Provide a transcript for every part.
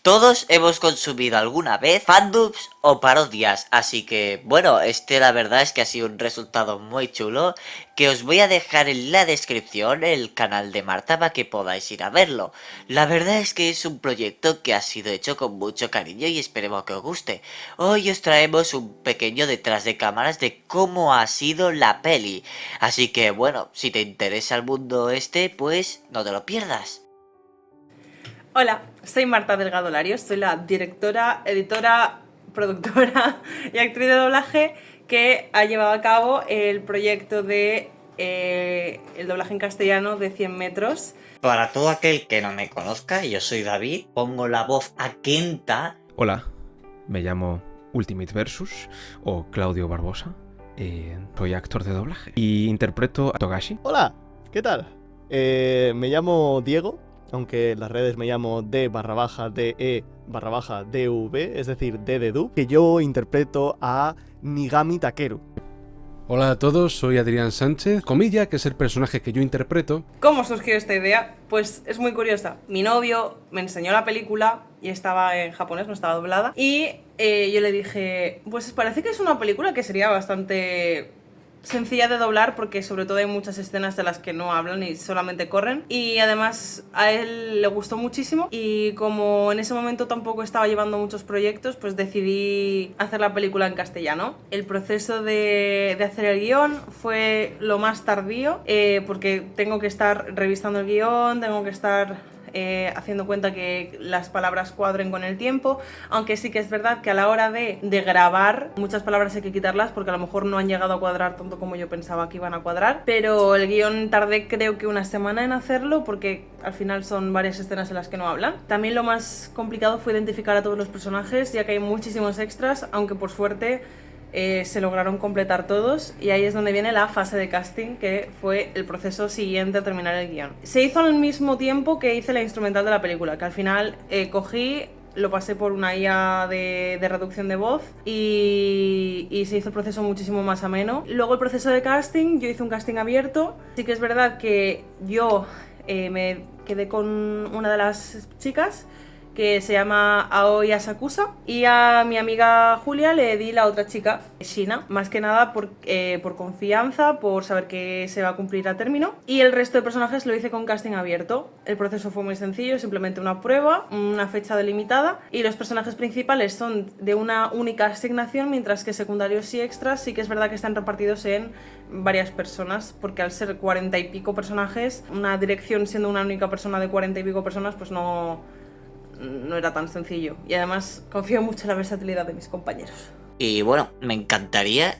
Todos hemos consumido alguna vez fandubs o parodias, así que bueno, la verdad es que ha sido un resultado muy chulo, que os voy a dejar en la descripción el canal de Marta para que podáis ir a verlo. La verdad es que es un proyecto que ha sido hecho con mucho cariño y esperemos que os guste. Hoy os traemos un pequeño detrás de cámaras de cómo ha sido la peli, así que bueno, si te interesa el mundo pues no te lo pierdas. Hola, soy Marta Delgado Larios, soy la directora, editora, productora y actriz de doblaje que ha llevado a cabo el proyecto de el doblaje en castellano de 100 metros. Para todo aquel que no me conozca, yo soy David, pongo la voz a Kenta. Hola, me llamo Ultimate Versus o Claudio Barbosa. Soy actor de doblaje y interpreto a Togashi. Hola, ¿qué tal? Me llamo Diego, aunque en las redes me llamo D_DE_DV, es decir, D de Du, que yo interpreto a Nigami Takeru. Hola a todos, soy Adrián Sánchez, Comilla, que es el personaje que yo interpreto. ¿Cómo surgió esta idea? Pues es muy curiosa. Mi novio me enseñó la película y estaba en japonés, no estaba doblada. Y yo le dije, pues parece que es una película que sería bastante sencilla de doblar porque sobre todo hay muchas escenas de las que no hablan y solamente corren, y además a él le gustó muchísimo, y como en ese momento tampoco estaba llevando muchos proyectos, pues decidí hacer la película en castellano. El proceso de hacer el guión fue lo más tardío porque tengo que estar revisando el guión, tengo que estar haciendo cuenta que las palabras cuadren con el tiempo, aunque sí que es verdad que a la hora de grabar muchas palabras hay que quitarlas porque a lo mejor no han llegado a cuadrar tanto como yo pensaba que iban a cuadrar, pero el guión tardé creo que una semana en hacerlo porque al final son varias escenas en las que no hablan. También lo más complicado fue identificar a todos los personajes, ya que hay muchísimos extras, aunque por suerte se lograron completar todos, y ahí es donde viene la fase de casting, que fue el proceso siguiente a terminar el guión. Se hizo al mismo tiempo que hice la instrumental de la película, que al final cogí, lo pasé por una IA de reducción de voz y se hizo el proceso muchísimo más ameno. Luego el proceso de casting, yo hice un casting abierto. Sí que es verdad que yo me quedé con una de las chicas, que se llama Aoi Asakusa, y a mi amiga Julia le di la otra chica, Shina, más que nada por confianza, por saber que se va a cumplir a término, y el resto de personajes lo hice con casting abierto. El proceso fue muy sencillo, simplemente una prueba, una fecha delimitada, y los personajes principales son de una única asignación, mientras que secundarios y extras sí que es verdad que están repartidos en varias personas, porque al ser 40 y pico personajes, una dirección siendo una única persona de 40 y pico personas, pues no era tan sencillo, y además confío mucho en la versatilidad de mis compañeros. Y bueno, me encantaría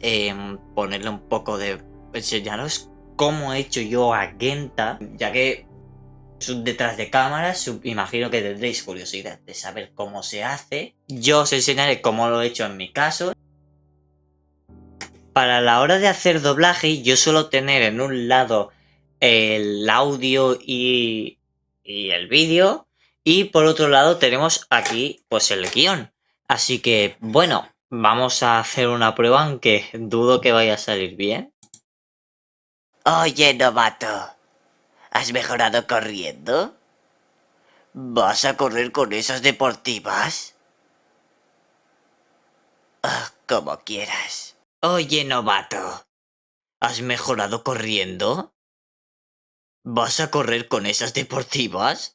ponerle un poco de... enseñaros cómo he hecho yo a Genta, ya que es un detrás de cámaras, imagino que tendréis curiosidad de saber cómo se hace. Yo os enseñaré cómo lo he hecho en mi caso. Para la hora de hacer doblaje, yo suelo tener en un lado el audio y el vídeo, y por otro lado tenemos aquí pues el guión. Así que bueno, vamos a hacer una prueba, aunque dudo que vaya a salir bien. Oye, novato, ¿has mejorado corriendo? ¿Vas a correr con esas deportivas? Como quieras. Oye, novato, ¿has mejorado corriendo? ¿Vas a correr con esas deportivas?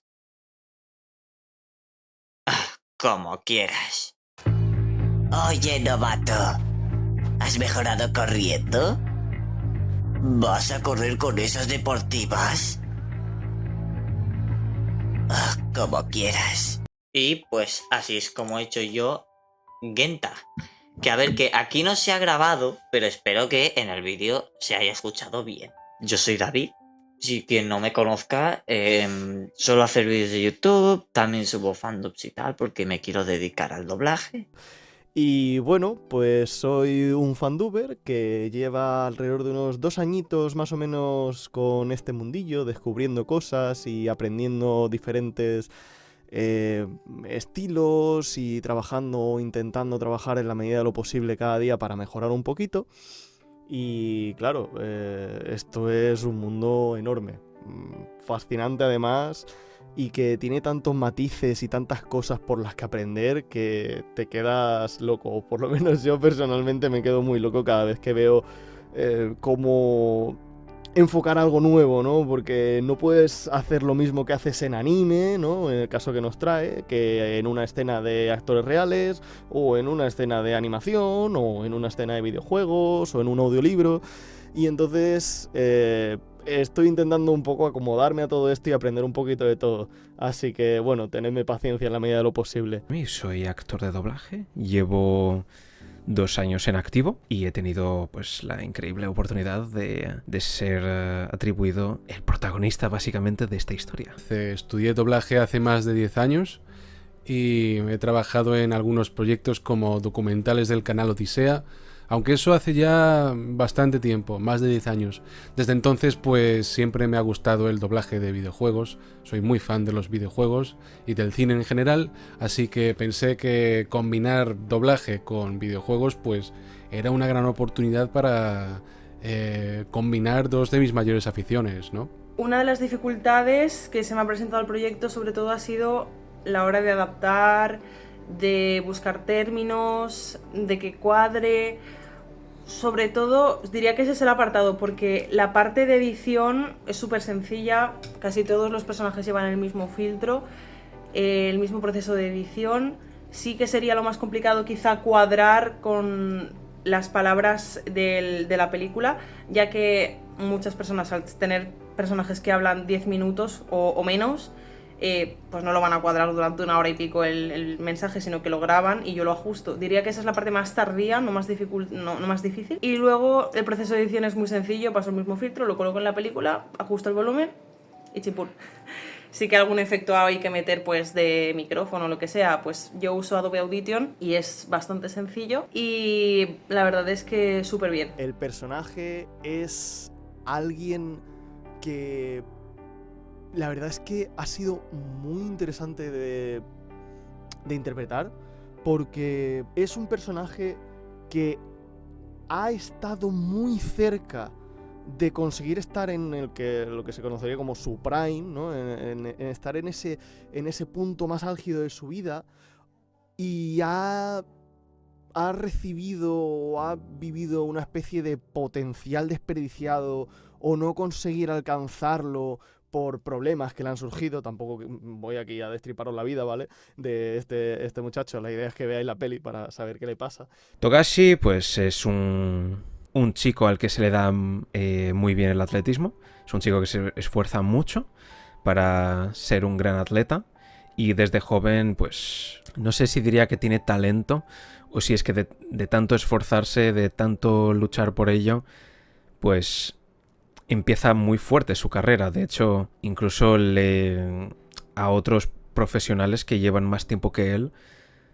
Como quieras. Oye, novato, ¿has mejorado corriendo? ¿Vas a correr con esas deportivas? Como quieras. Y pues así es como he hecho yo Genta. Que a ver, que aquí no se ha grabado, pero espero que en el vídeo se haya escuchado bien. Yo soy David. Si quien no me conozca, suelo hacer vídeos de YouTube, también subo fandubs y tal, porque me quiero dedicar al doblaje. Y bueno, pues soy un fanduber que lleva alrededor de unos 2 añitos más o menos con este mundillo, descubriendo cosas y aprendiendo diferentes estilos y intentando trabajar en la medida de lo posible cada día para mejorar un poquito. Y claro, esto es un mundo enorme. fascinante además, y que tiene tantos matices y tantas cosas por las que aprender que te quedas loco. O por lo menos yo personalmente me quedo muy loco cada vez que veo cómo enfocar algo nuevo, ¿no? Porque no puedes hacer lo mismo que haces en anime, ¿no? En el caso que nos trae, que en una escena de actores reales, o en una escena de animación, o en una escena de videojuegos, o en un audiolibro. Y entonces estoy intentando un poco acomodarme a todo esto y aprender un poquito de todo. Así que, bueno, tenedme paciencia en la medida de lo posible. Soy actor de doblaje, llevo 2 años en activo y he tenido pues la increíble oportunidad de ser atribuido el protagonista básicamente de esta historia. Estudié doblaje hace más de 10 años y he trabajado en algunos proyectos como documentales del canal Odisea, aunque eso hace ya bastante tiempo, más de 10 años. Desde entonces pues siempre me ha gustado el doblaje de videojuegos, soy muy fan de los videojuegos y del cine en general, así que pensé que combinar doblaje con videojuegos pues era una gran oportunidad para combinar dos de mis mayores aficiones, ¿no? Una de las dificultades que se me ha presentado al proyecto sobre todo ha sido la hora de adaptar, de buscar términos, de que cuadre. Sobre todo, diría que ese es el apartado, porque la parte de edición es súper sencilla, casi todos los personajes llevan el mismo filtro, el mismo proceso de edición. Sí que sería lo más complicado quizá cuadrar con las palabras de la película, ya que muchas personas al tener personajes que hablan 10 minutos o menos, pues no lo van a cuadrar durante 1 hora y pico el mensaje, sino que lo graban y yo lo ajusto. Diría que esa es la parte más tardía, no más difícil. Y luego el proceso de edición es muy sencillo, paso el mismo filtro, lo coloco en la película, ajusto el volumen y chipur. Sí que algún efecto hay que meter pues de micrófono o lo que sea, pues yo uso Adobe Audition y es bastante sencillo y la verdad es que súper bien. El personaje es alguien que la verdad es que ha sido muy interesante de interpretar, porque es un personaje que ha estado muy cerca de conseguir estar en lo que se conocería como su prime, ¿no? En estar en ese punto más álgido de su vida, y ha recibido o ha vivido una especie de potencial desperdiciado o no conseguir alcanzarlo por problemas que le han surgido. Tampoco voy aquí a destriparos la vida, ¿vale? De este muchacho. La idea es que veáis la peli para saber qué le pasa. Togashi pues es un chico al que se le da muy bien el atletismo. Es un chico que se esfuerza mucho para ser un gran atleta y desde joven pues no sé si diría que tiene talento o si es que de tanto esforzarse, de tanto luchar por ello, pues empieza muy fuerte su carrera. De hecho, incluso a otros profesionales que llevan más tiempo que él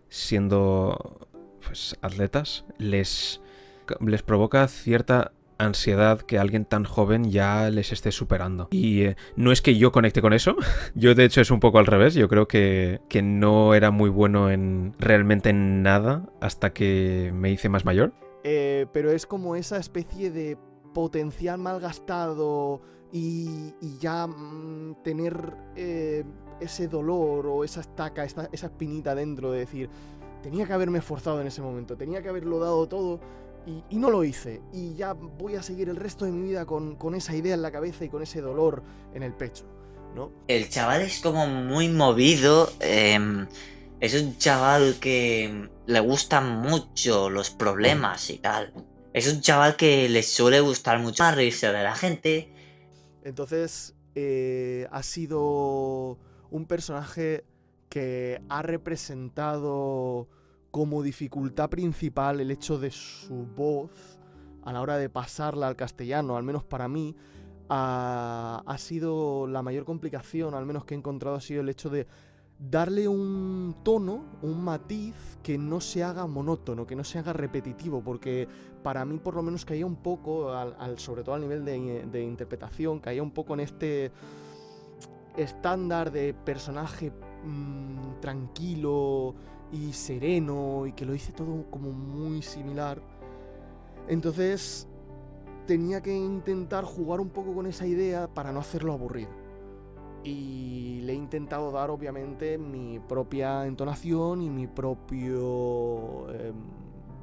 siendo pues atletas, les provoca cierta ansiedad que alguien tan joven ya les esté superando. Y no es que yo conecte con eso, yo de hecho es un poco al revés. Yo creo que no era muy bueno realmente en nada hasta que me hice más mayor. Pero es como esa especie de potencial malgastado y ya tener ese dolor o esa estaca, esa espinita dentro de decir, tenía que haberme esforzado en ese momento, tenía que haberlo dado todo y no lo hice, y ya voy a seguir el resto de mi vida con esa idea en la cabeza y con ese dolor en el pecho, ¿no? El chaval es como muy movido, es un chaval que le gustan mucho los problemas y tal. Es un chaval que le suele gustar mucho más reírse de la gente. Entonces, ha sido un personaje que ha representado como dificultad principal el hecho de su voz a la hora de pasarla al castellano, al menos para mí. Ha sido la mayor complicación, al menos que he encontrado, ha sido el hecho de darle un tono, un matiz que no se haga monótono, que no se haga repetitivo, porque para mí por lo menos caía un poco, sobre todo al nivel de interpretación, caía un poco en este estándar de personaje tranquilo y sereno y que lo dice todo como muy similar. Entonces tenía que intentar jugar un poco con esa idea para no hacerlo aburrido. Y le he intentado dar, obviamente, mi propia entonación y mi propio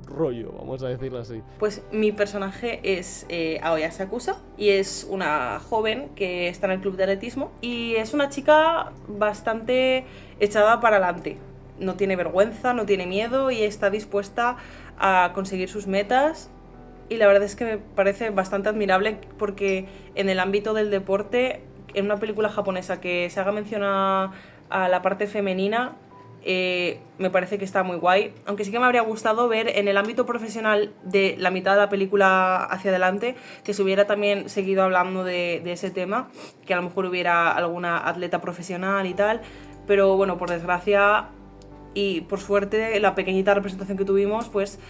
rollo, vamos a decirlo así. Pues mi personaje es Aoya Sakusa y es una joven que está en el club de atletismo y es una chica bastante echada para adelante. No tiene vergüenza, no tiene miedo y está dispuesta a conseguir sus metas. Y la verdad es que me parece bastante admirable porque en el ámbito del deporte, en una película japonesa que se haga mención a la parte femenina, me parece que está muy guay. Aunque sí que me habría gustado ver en el ámbito profesional de la mitad de la película hacia adelante que se hubiera también seguido hablando de ese tema, que a lo mejor hubiera alguna atleta profesional y tal. Pero bueno, por desgracia y por suerte la pequeñita representación que tuvimos pues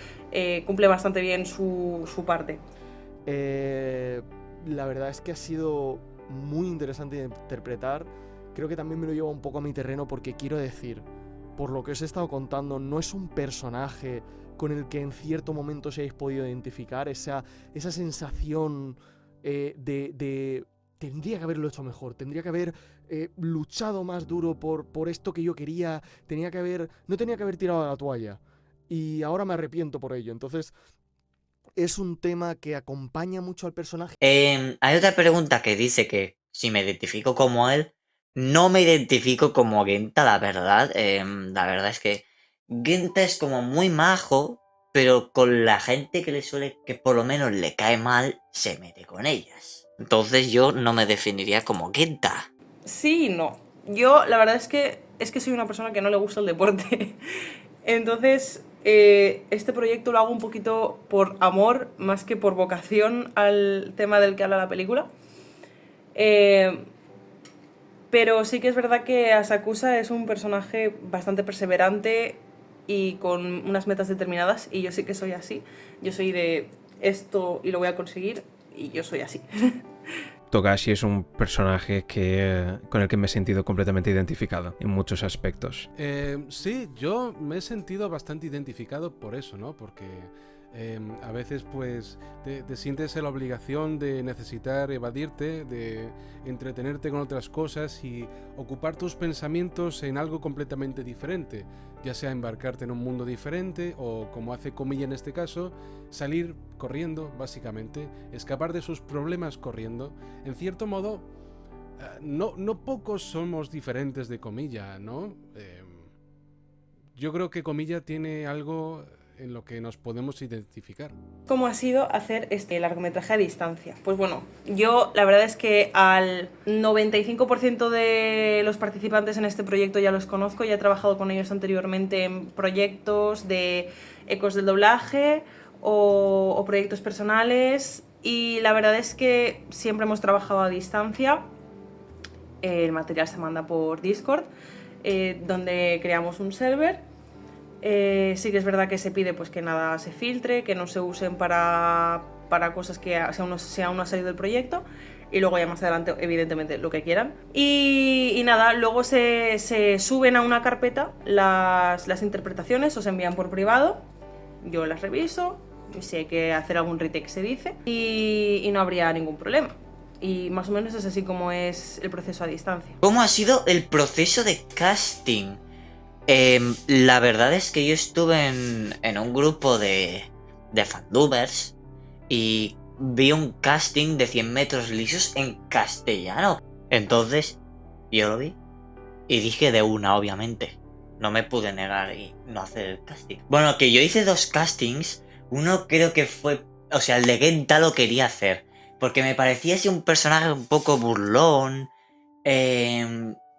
cumple bastante bien su parte. La verdad es que ha sido muy interesante de interpretar. Creo que también me lo lleva un poco a mi terreno porque quiero decir, por lo que os he estado contando, no es un personaje con el que en cierto momento os hayáis podido identificar, esa sensación de tendría que haberlo hecho mejor, tendría que haber luchado más duro por esto que yo quería, no tenía que haber tirado la toalla y ahora me arrepiento por ello. Entonces es un tema que acompaña mucho al personaje. Hay otra pregunta que dice que si me identifico como él, no me identifico como Genta, la verdad. La verdad es que Genta es como muy majo, pero con la gente que por lo menos le cae mal, se mete con ellas. Entonces yo no me definiría como Genta. Sí y no. Yo la verdad es que soy una persona que no le gusta el deporte. Entonces, este proyecto lo hago un poquito por amor, más que por vocación al tema del que habla la película. Pero sí que es verdad que Asakusa es un personaje bastante perseverante y con unas metas determinadas, y yo sí que soy así. Yo soy de esto y lo voy a conseguir, y yo soy así. Togashi es un personaje con el que me he sentido completamente identificado en muchos aspectos. Sí, yo me he sentido bastante identificado por eso, ¿no? Porque a veces pues te sientes en la obligación de necesitar evadirte, de entretenerte con otras cosas y ocupar tus pensamientos en algo completamente diferente, ya sea embarcarte en un mundo diferente o, como hace Comilla en este caso, salir corriendo, básicamente, escapar de sus problemas corriendo. En cierto modo, no pocos somos diferentes de Comilla, ¿no? Yo creo que Comilla tiene algo en lo que nos podemos identificar. ¿Cómo ha sido hacer este largometraje a distancia? Pues bueno, yo la verdad es que al 95% de los participantes en este proyecto ya los conozco, ya he trabajado con ellos anteriormente en proyectos de ecos del doblaje o proyectos personales, y la verdad es que siempre hemos trabajado a distancia. El material se manda por Discord, donde creamos un server. Sí que es verdad que se pide pues que nada se filtre, que no se usen para cosas que aún no ha salido del proyecto, y luego ya más adelante evidentemente lo que quieran. Y nada, luego se suben a una carpeta las interpretaciones, o se envían por privado, yo las reviso, si hay que hacer algún retake se dice, y no habría ningún problema. Y más o menos es así como es el proceso a distancia. ¿Cómo ha sido el proceso de casting? La verdad es que yo estuve en un grupo de fandubers y vi un casting de 100 metros lisos en castellano. Entonces, yo lo vi y dije de una, obviamente. No me pude negar y no hacer el casting. Bueno, que yo hice 2 castings. Uno creo que fue... O sea, el de Genta lo quería hacer, porque me parecía así un personaje un poco burlón.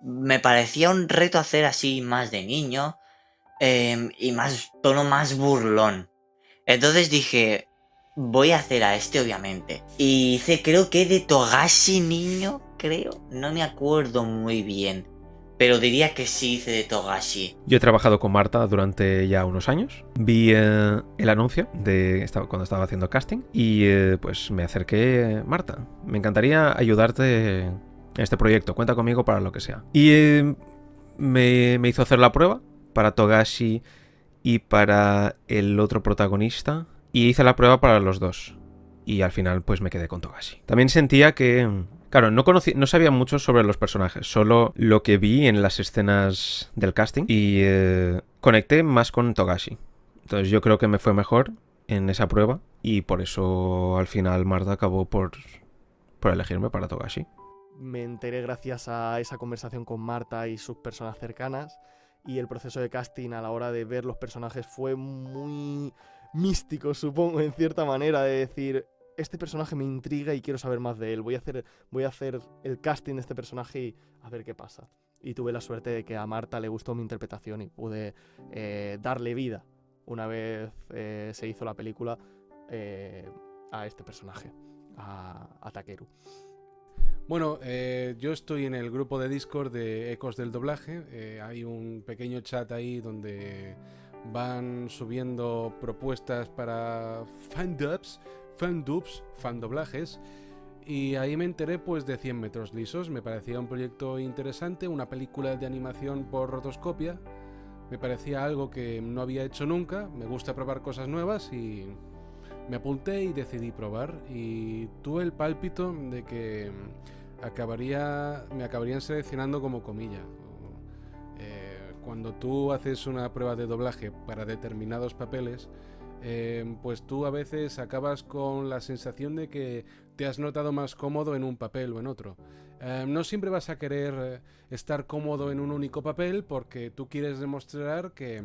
Me parecía un reto hacer así más de niño, y más tono más burlón. Entonces dije, voy a hacer a este, obviamente. Y hice, creo que de Togashi niño, creo. No me acuerdo muy bien, pero diría que sí hice de Togashi. Yo he trabajado con Marta durante ya unos años. Vi el anuncio cuando estaba haciendo casting y pues me acerqué. Marta, me encantaría ayudarte en este proyecto, cuenta conmigo para lo que sea. Y me hizo hacer la prueba para Togashi y para el otro protagonista, y hice la prueba para los dos. y al final pues me quedé con Togashi. También sentía que... Claro, no sabía mucho sobre los personajes, solo lo que vi en las escenas del casting y conecté más con Togashi. Entonces yo creo que me fue mejor en esa prueba y por eso al final Marta acabó por elegirme para Togashi. Me enteré gracias a esa conversación con Marta y sus personas cercanas, y el proceso de casting a la hora de ver los personajes fue muy místico, supongo, en cierta manera, de decir, este personaje me intriga y quiero saber más de él, voy a hacer el casting de este personaje y a ver qué pasa. Y tuve la suerte de que a Marta le gustó mi interpretación y pude darle vida una vez se hizo la película a este personaje, a Takeru. Bueno, yo estoy en el grupo de Discord de Ecos del Doblaje. Hay un pequeño chat ahí donde van subiendo propuestas para fandoblajes. Y ahí me enteré pues de 100 metros lisos. Me parecía un proyecto interesante, una película de animación por rotoscopia. Me parecía algo que no había hecho nunca. Me gusta probar cosas nuevas y me apunté y decidí probar. Y tuve el pálpito de que me acabarían seleccionando como comilla. Cuando tú haces una prueba de doblaje para determinados papeles, pues tú a veces acabas con la sensación de que te has notado más cómodo en un papel o en otro. No siempre vas a querer estar cómodo en un único papel porque tú quieres demostrar que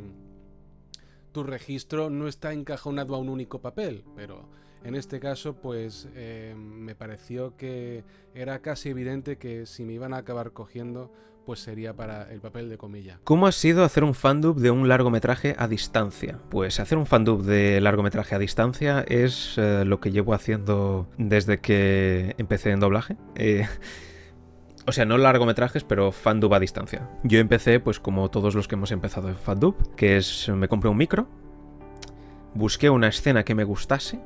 tu registro no está encajonado a un único papel, pero en este caso pues me pareció que era casi evidente que si me iban a acabar cogiendo pues sería para el papel de comilla. ¿Cómo ha sido hacer un fandub de un largometraje a distancia? Pues hacer un fandub de largometraje a distancia es lo que llevo haciendo desde que empecé en doblaje. O sea, no largometrajes, pero fandub a distancia. Yo empecé, pues como todos los que hemos empezado en fandub, que es, me compré un micro, busqué una escena que me gustase.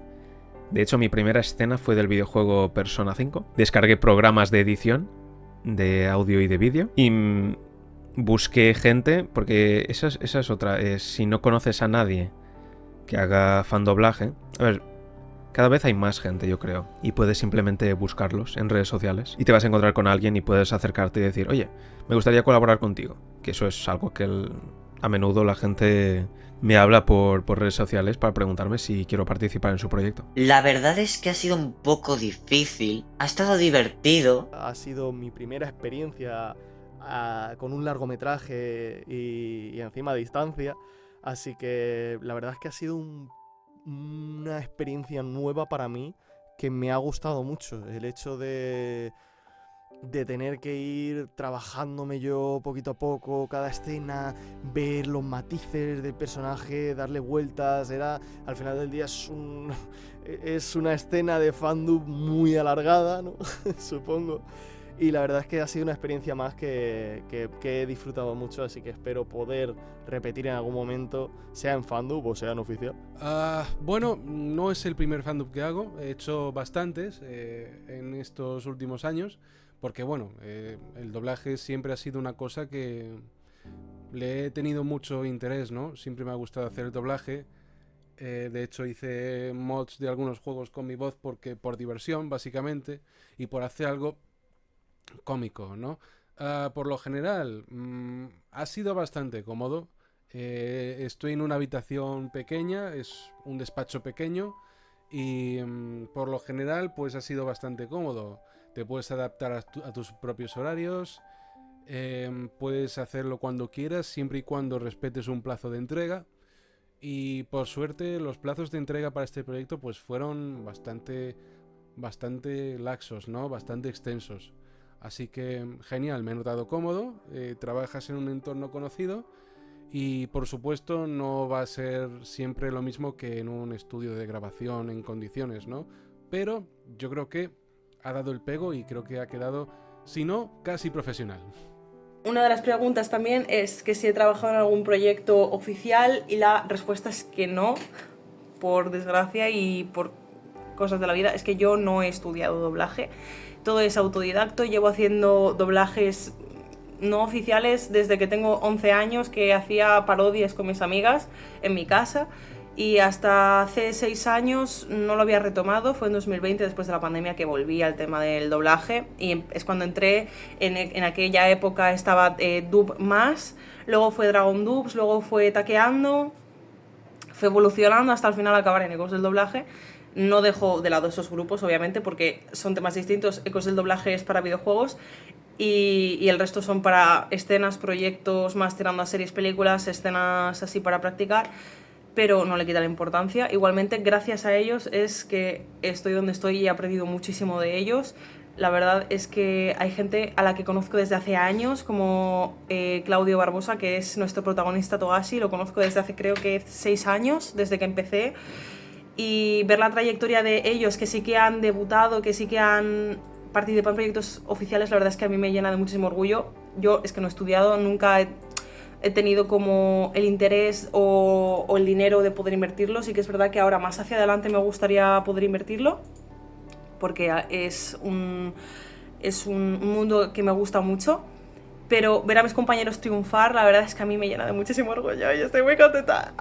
De hecho, mi primera escena fue del videojuego Persona 5. Descargué programas de edición de audio y de vídeo y busqué gente, porque esa es otra. Si no conoces a nadie que haga fandoblaje, a ver, cada vez hay más gente, yo creo, y puedes simplemente buscarlos en redes sociales y te vas a encontrar con alguien y puedes acercarte y decir, oye, me gustaría colaborar contigo, que eso es algo que a menudo la gente me habla por redes sociales para preguntarme si quiero participar en su proyecto. La verdad es que ha sido un poco difícil, ha estado divertido. Ha sido mi primera experiencia con un largometraje y encima a distancia, así que la verdad es que ha sido una experiencia nueva para mí que me ha gustado mucho. El hecho de tener que ir trabajándome yo poquito a poco cada escena, ver los matices del personaje, darle vueltas, al final del día es una escena de fandub muy alargada, ¿no? Supongo. Y la verdad es que ha sido una experiencia más que he disfrutado mucho, así que espero poder repetir en algún momento, sea en fandub o sea en oficial. Bueno, no es el primer fandub que hago, he hecho bastantes en estos últimos años, porque bueno, el doblaje siempre ha sido una cosa que le he tenido mucho interés, ¿no? Siempre me ha gustado hacer el doblaje. De hecho hice mods de algunos juegos con mi voz por diversión, básicamente, y por hacer algo cómico, ¿no? Por lo general ha sido bastante cómodo. Estoy en una habitación pequeña, es un despacho pequeño y por lo general pues ha sido bastante cómodo. Te puedes adaptar a tus propios horarios, puedes hacerlo cuando quieras siempre y cuando respetes un plazo de entrega, y por suerte los plazos de entrega para este proyecto pues fueron bastante laxos, ¿no? Bastante extensos. Así que genial, me he notado cómodo, trabajas en un entorno conocido y por supuesto no va a ser siempre lo mismo que en un estudio de grabación en condiciones, ¿no? Pero yo creo que ha dado el pego y creo que ha quedado, si no, casi profesional. Una de las preguntas también es que si he trabajado en algún proyecto oficial y la respuesta es que no, por desgracia y por cosas de la vida. Es que yo no he estudiado doblaje. Todo es autodidacto, llevo haciendo doblajes no oficiales desde que tengo 11 años, que hacía parodias con mis amigas en mi casa, y hasta hace 6 años no lo había retomado. Fue en 2020, después de la pandemia, que volví al tema del doblaje, y es cuando entré. En aquella época estaba Dub Más, luego fue Dragon Dubs, luego fue Taqueando, fue evolucionando hasta al final acabar en Ecos del Doblaje. No dejo de lado esos grupos, obviamente, porque son temas distintos. Ecos del Doblaje es para videojuegos y el resto son para escenas, proyectos más tirando a series, películas, escenas así para practicar, pero no le quita la importancia. Igualmente, gracias a ellos es que estoy donde estoy y he aprendido muchísimo de ellos. La verdad es que hay gente a la que conozco desde hace años, como Claudio Barbosa, que es nuestro protagonista Togashi. Lo conozco desde hace, creo que 6 años, desde que empecé. Y ver la trayectoria de ellos, que sí que han debutado, que sí que han participado en proyectos oficiales, la verdad es que a mí me llena de muchísimo orgullo. Yo es que no he estudiado, nunca he tenido como el interés o el dinero de poder invertirlo. Sí que es verdad que ahora más hacia adelante me gustaría poder invertirlo, porque es un mundo que me gusta mucho. Pero ver a mis compañeros triunfar, la verdad es que a mí me llena de muchísimo orgullo y estoy muy contenta.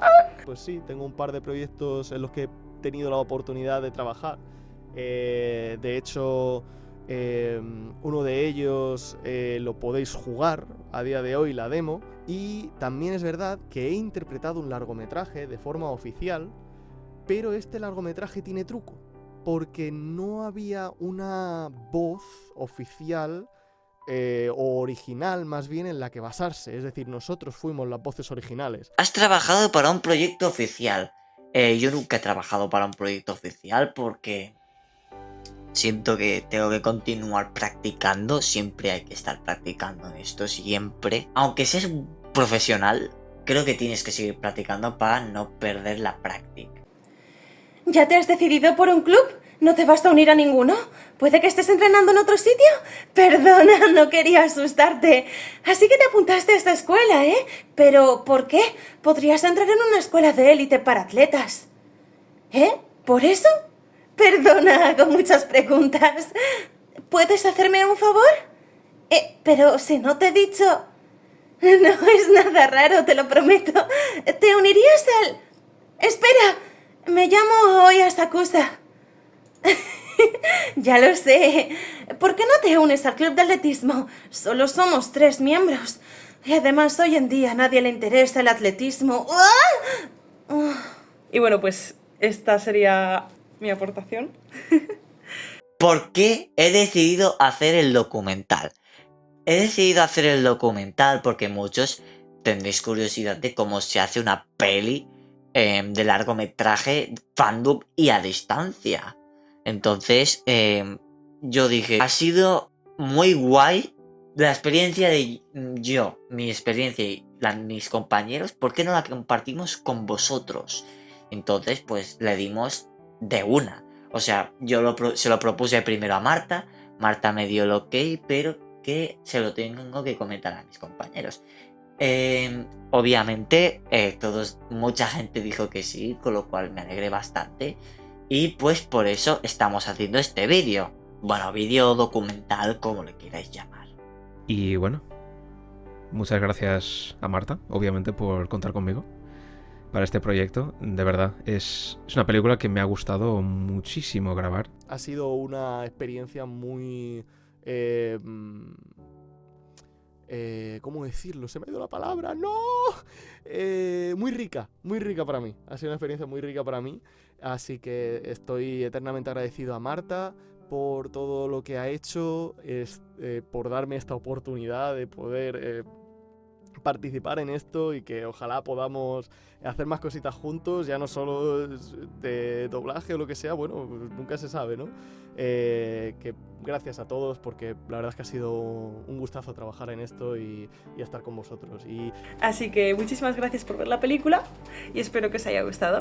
Pues sí, tengo un par de proyectos en los que he tenido la oportunidad de trabajar. De hecho, uno de ellos lo podéis jugar a día de hoy, la demo. Y también es verdad que he interpretado un largometraje de forma oficial, pero este largometraje tiene truco, porque no había una voz oficial o original, más bien, en la que basarse. Es decir, nosotros fuimos las voces originales. Has trabajado para un proyecto oficial. Yo nunca he trabajado para un proyecto oficial porque siento que tengo que continuar practicando. Siempre hay que estar practicando en esto, siempre. Aunque seas un profesional, creo que tienes que seguir practicando para no perder la práctica. ¿Ya te has decidido por un club? ¿No te vas a unir a ninguno? ¿Puede que estés entrenando en otro sitio? Perdona, no quería asustarte. Así que te apuntaste a esta escuela, ¿eh? Pero, ¿por qué? Podrías entrar en una escuela de élite para atletas. ¿Eh? ¿Por eso? Perdona, hago muchas preguntas. ¿Puedes hacerme un favor? Pero si no te he dicho... No es nada raro, te lo prometo. ¿Te unirías al...? Espera, me llamo Oya Sakusa. Ya lo sé. ¿Por qué no te unes al club de atletismo? Solo somos 3 miembros. Y además hoy en día a nadie le interesa el atletismo. Y bueno, pues esta sería mi aportación. ¿Por qué he decidido hacer el documental? He decidido hacer el documental porque muchos tendréis curiosidad de cómo se hace una peli de largometraje, fandub y a distancia. Entonces, yo dije, ha sido muy guay la experiencia de mi experiencia y mis compañeros, ¿por qué no la compartimos con vosotros? Entonces, pues le dimos de una. O sea, yo se lo propuse primero a Marta, Marta me dio el ok, pero que se lo tengo que comentar a mis compañeros. Obviamente, mucha gente dijo que sí, con lo cual me alegré bastante. Y pues por eso estamos haciendo este vídeo. Bueno, vídeo documental, como le queráis llamar. Y bueno, muchas gracias a Marta, obviamente, por contar conmigo para este proyecto. De verdad, es una película que me ha gustado muchísimo grabar. Ha sido una experiencia muy... ¿cómo decirlo? Se me ha ido la palabra. ¡No! Muy rica para mí. Ha sido una experiencia muy rica para mí. Así que estoy eternamente agradecido a Marta por todo lo que ha hecho, por darme esta oportunidad de poder participar en esto y que ojalá podamos hacer más cositas juntos, ya no solo de doblaje o lo que sea, bueno, nunca se sabe, ¿no? Que gracias a todos, porque la verdad es que ha sido un gustazo trabajar en esto y estar con vosotros. Así que muchísimas gracias por ver la película y espero que os haya gustado.